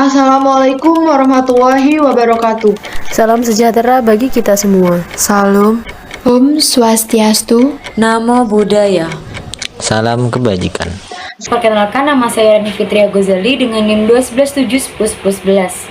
Assalamualaikum warahmatullahi wabarakatuh. Salam sejahtera bagi kita semua. Salam. Om Swastiastu. Namo Buddhaya. Salam kebajikan. Perkenalkan, nama saya Rani Fitria Gozali dengan NIM 1271011.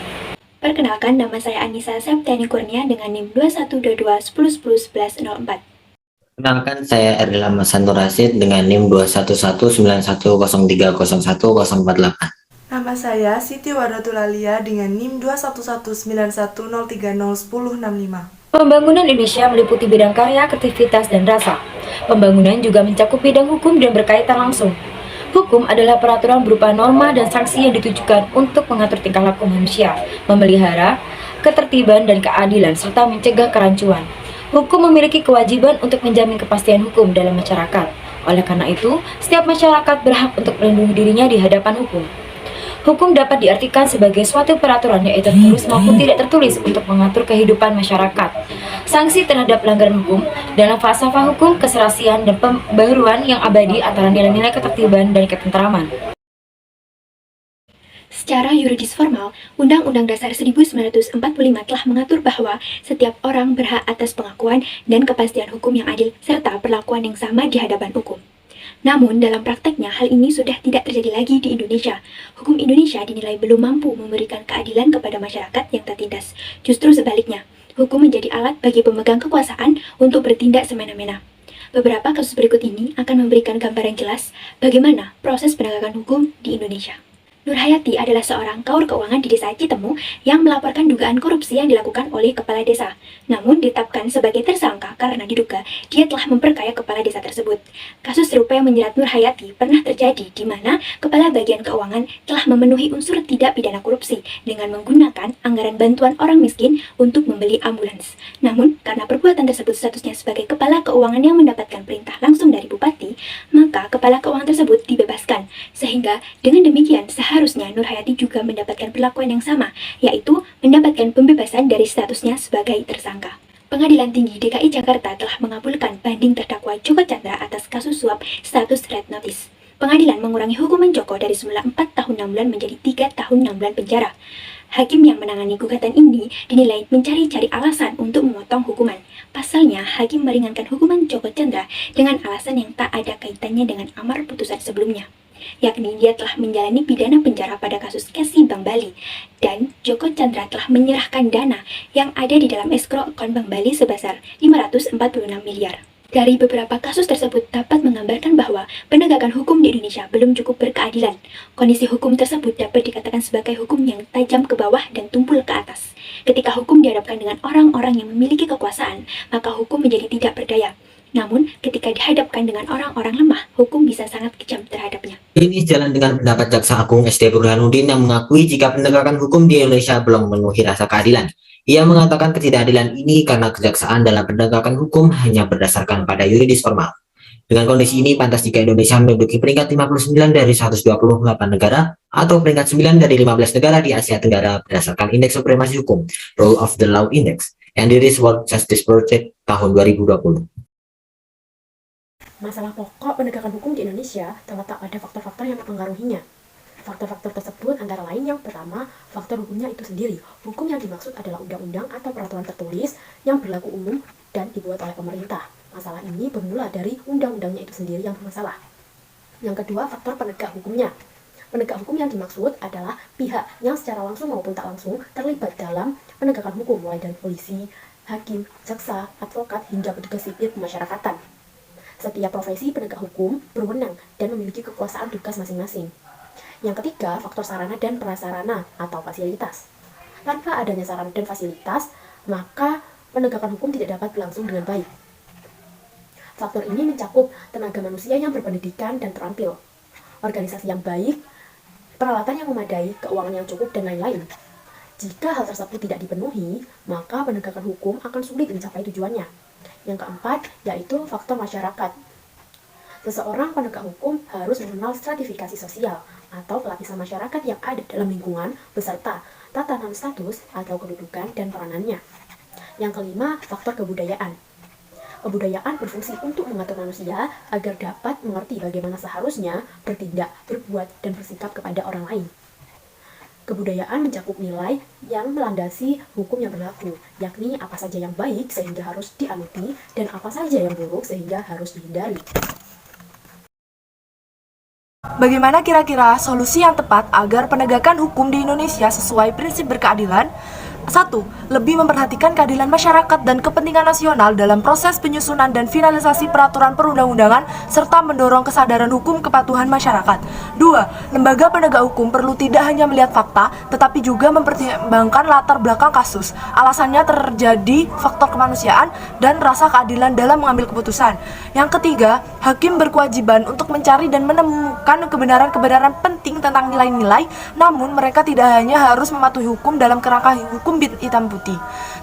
Perkenalkan, nama saya Anissa Septiani Kurnia dengan NIM 2122101104. Kenalkan, saya Erdila Masanto Rasid dengan NIM 2119103010148. Nama saya Siti Wadatul Alia dengan NIM 2119103011065. Pembangunan Indonesia meliputi bidang karya, kreativitas, dan rasa. Pembangunan juga mencakup bidang hukum dan berkaitan langsung. Hukum adalah peraturan berupa norma dan sanksi yang ditujukan untuk mengatur tingkah laku manusia, memelihara ketertiban dan keadilan, serta mencegah kerancuan. Hukum memiliki kewajiban untuk menjamin kepastian hukum dalam masyarakat. Oleh karena itu, setiap masyarakat berhak untuk melindungi dirinya di hadapan hukum. Hukum dapat diartikan sebagai suatu peraturan yaitu tertulis maupun tidak tertulis untuk mengatur kehidupan masyarakat. Sanksi terhadap pelanggaran hukum dalam falsafah hukum, keserasian, dan pembaharuan yang abadi antara nilai-nilai ketertiban dan ketentraman. Secara yuridis formal, Undang-Undang Dasar 1945 telah mengatur bahwa setiap orang berhak atas pengakuan dan kepastian hukum yang adil serta perlakuan yang sama di hadapan hukum. Namun, dalam prakteknya, hal ini sudah tidak terjadi lagi di Indonesia. Hukum Indonesia dinilai belum mampu memberikan keadilan kepada masyarakat yang tertindas. Justru sebaliknya, hukum menjadi alat bagi pemegang kekuasaan untuk bertindak semena-mena. Beberapa kasus berikut ini akan memberikan gambaran jelas bagaimana proses penegakan hukum di Indonesia. Nur Hayati adalah seorang kaur keuangan di desa Citemu yang melaporkan dugaan korupsi yang dilakukan oleh kepala desa. Namun ditetapkan sebagai tersangka karena diduga dia telah memperkaya kepala desa tersebut. Kasus serupa yang menjerat Nur Hayati pernah terjadi di mana kepala bagian keuangan telah memenuhi unsur tidak pidana korupsi dengan menggunakan anggaran bantuan orang miskin untuk membeli ambulans. Namun karena perbuatan tersebut statusnya sebagai kepala keuangan yang mendapatkan perintah langsung dari bupati, maka kepala keuangan tersebut dibebaskan. Sehingga dengan demikian seharusnya Nur Hayati juga mendapatkan perlakuan yang sama, yaitu mendapatkan pembebasan dari statusnya sebagai tersangka. Pengadilan Tinggi DKI Jakarta telah mengabulkan banding terdakwa Joko Chandra atas kasus suap status red notice. Pengadilan mengurangi hukuman Joko dari semula 4 tahun 6 bulan menjadi 3 tahun 6 bulan penjara. Hakim yang menangani gugatan ini dinilai mencari-cari alasan untuk memotong hukuman. Pasalnya, hakim meringankan hukuman Joko Chandra dengan alasan yang tak ada kaitannya dengan amar putusan sebelumnya, yakni dia telah menjalani pidana penjara pada kasus Kesi Bank Bali, dan Joko Chandra telah menyerahkan dana yang ada di dalam escrow akun Bank Bali sebesar 546 miliar. Dari beberapa kasus tersebut dapat menggambarkan bahwa penegakan hukum di Indonesia belum cukup berkeadilan. Kondisi hukum tersebut dapat dikatakan sebagai hukum yang tajam ke bawah dan tumpul ke atas. Ketika hukum dihadapkan dengan orang-orang yang memiliki kekuasaan, maka hukum menjadi tidak berdaya. Namun, ketika dihadapkan dengan orang-orang lemah, hukum bisa sangat kejam terhadapnya. Ini jalan dengan pendapat Jaksa Agung SD Burhanuddin yang mengakui jika penegakan hukum di Indonesia belum memenuhi rasa keadilan. Ia mengatakan ketidakadilan ini karena kejaksaan dalam penegakan hukum hanya berdasarkan pada yuridis formal. Dengan kondisi ini, pantas jika Indonesia menduduki peringkat 59 dari 128 negara atau peringkat 9 dari 15 negara di Asia Tenggara berdasarkan Indeks Supremasi Hukum, Rule of the Law Index, yang dirilis World Justice Project tahun 2020. Masalah pokok penegakan hukum di Indonesia terletak pada faktor-faktor yang mempengaruhinya. Faktor-faktor tersebut antara lain yang pertama, faktor hukumnya itu sendiri. Hukum yang dimaksud adalah undang-undang atau peraturan tertulis yang berlaku umum dan dibuat oleh pemerintah. Masalah ini bermula dari undang-undangnya itu sendiri yang bermasalah. Yang kedua, faktor penegak hukumnya. Penegak hukum yang dimaksud adalah pihak yang secara langsung maupun tak langsung terlibat dalam penegakan hukum, mulai dari polisi, hakim, jaksa, advokat, hingga petugas sipil pemasyarakatan. Setiap profesi penegak hukum berwenang dan memiliki kekuasaan tugas masing-masing. Yang ketiga, faktor sarana dan prasarana atau fasilitas. Tanpa adanya sarana dan fasilitas, maka penegakan hukum tidak dapat berlangsung dengan baik. Faktor ini mencakup tenaga manusia yang berpendidikan dan terampil, organisasi yang baik, peralatan yang memadai, keuangan yang cukup, dan lain-lain. Jika hal tersebut tidak dipenuhi, maka penegakan hukum akan sulit mencapai tujuannya. Yang keempat, yaitu faktor masyarakat. Seseorang penegak hukum harus mengenal stratifikasi sosial atau lapisan masyarakat yang ada dalam lingkungan beserta tatanan status atau kedudukan dan peranannya. Yang kelima, faktor kebudayaan. Kebudayaan berfungsi untuk mengatur manusia agar dapat mengerti bagaimana seharusnya bertindak, berbuat, dan bersikap kepada orang lain. Kebudayaan mencakup nilai yang melandasi hukum yang berlaku, yakni apa saja yang baik sehingga harus dianuti dan apa saja yang buruk sehingga harus dihindari. Bagaimana kira-kira solusi yang tepat agar penegakan hukum di Indonesia sesuai prinsip berkeadilan? 1. Lebih memperhatikan keadilan masyarakat dan kepentingan nasional dalam proses penyusunan dan finalisasi peraturan perundang-undangan serta mendorong kesadaran hukum kepatuhan masyarakat. 2. Lembaga penegak hukum perlu tidak hanya melihat fakta, tetapi juga mempertimbangkan latar belakang kasus. Alasannya terjadi faktor kemanusiaan dan rasa keadilan dalam mengambil keputusan. Yang ketiga, hakim berkewajiban untuk mencari dan menemukan kebenaran-kebenaran penting tentang nilai-nilai, namun mereka tidak hanya harus mematuhi hukum dalam kerangka hukum hitam putih,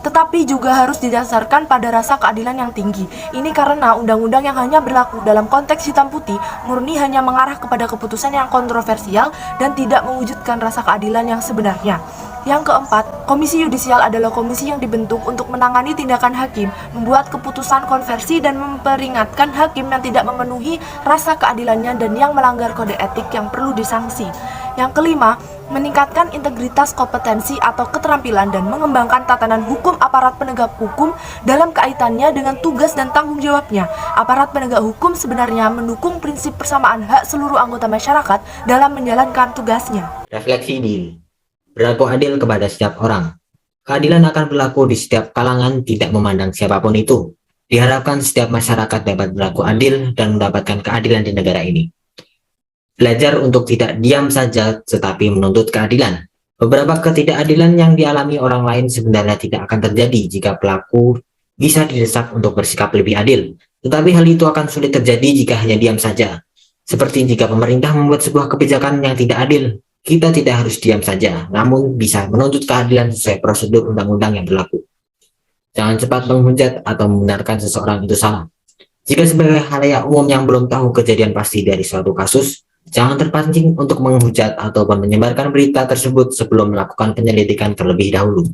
tetapi juga harus didasarkan pada rasa keadilan yang tinggi. Ini karena undang-undang yang hanya berlaku dalam konteks hitam putih murni hanya mengarah kepada keputusan yang kontroversial dan tidak mewujudkan rasa keadilan yang sebenarnya. Yang keempat, komisi yudisial adalah komisi yang dibentuk untuk menangani tindakan hakim, membuat keputusan konversi dan memperingatkan hakim yang tidak memenuhi rasa keadilannya dan yang melanggar kode etik yang perlu disangsi. Yang kelima, meningkatkan integritas kompetensi atau keterampilan dan mengembangkan tatanan hukum aparat penegak hukum dalam kaitannya dengan tugas dan tanggung jawabnya. Aparat penegak hukum sebenarnya mendukung prinsip persamaan hak seluruh anggota masyarakat dalam menjalankan tugasnya. Refleksi diri. Berlaku adil kepada setiap orang. Keadilan akan berlaku di setiap kalangan, tidak memandang siapapun itu. Diharapkan setiap masyarakat dapat berlaku adil dan mendapatkan keadilan di negara ini. Belajar untuk tidak diam saja tetapi menuntut keadilan. Beberapa ketidakadilan yang dialami orang lain sebenarnya tidak akan terjadi jika pelaku bisa didesak untuk bersikap lebih adil. Tetapi hal itu akan sulit terjadi jika hanya diam saja. Seperti jika pemerintah membuat sebuah kebijakan yang tidak adil, kita tidak harus diam saja, namun bisa menuntut keadilan sesuai prosedur undang-undang yang berlaku. Jangan cepat menghujat atau membenarkan seseorang itu salah. Jika sebagai khalayak umum yang belum tahu kejadian pasti dari suatu kasus, jangan terpancing untuk menghujat ataupun menyebarkan berita tersebut sebelum melakukan penyelidikan terlebih dahulu.